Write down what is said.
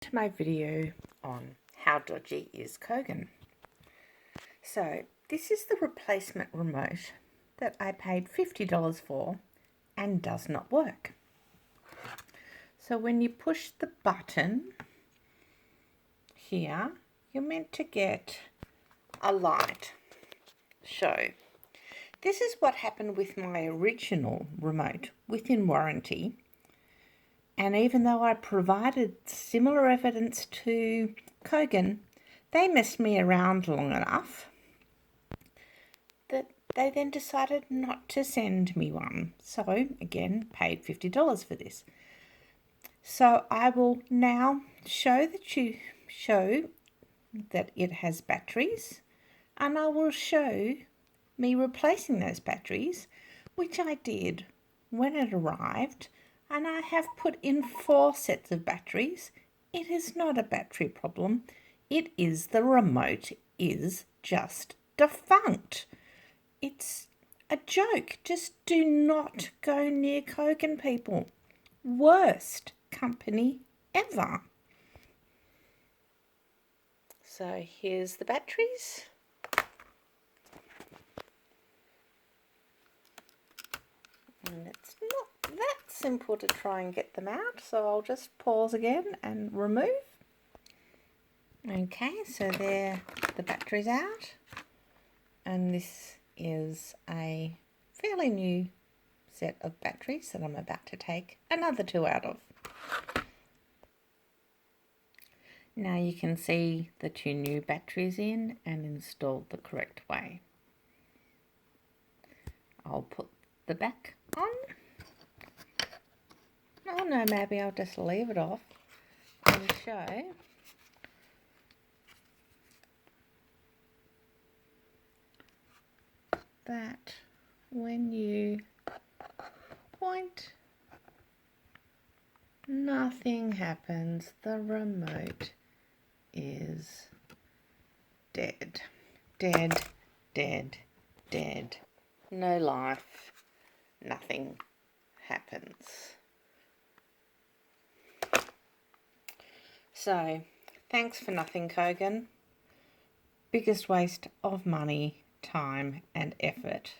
To my video on how dodgy is Kogan. So this is the replacement remote that I paid $50 for and does not work. So when you push the button here, you're meant to get a light show. This is what happened with my original remote within warranty. And even though I provided similar evidence to Kogan, they messed me around long enough that they then decided not to send me one. So again, paid $50 for this. So I will now show that it has batteries, and I will show me replacing those batteries, which I did when it arrived. And I have put in 4 sets of batteries. It is not a battery problem. It is the remote is just defunct. It's a joke. Just do not go near Kogan, people. Worst company ever. So here's the batteries. And it's not that simple to try and get them out, so I'll just pause again and remove. Okay, so there the batteries out, and this is a fairly new set of batteries that I'm about to take another 2 out of. Now you can see the 2 new batteries in and installed the correct way. I'll put the back on. Oh no, maybe I'll just leave it off and show that when you point, nothing happens. The remote is dead. Dead, dead, dead. No life. Nothing happens. So, thanks for nothing, Kogan. Biggest waste of money, time and effort.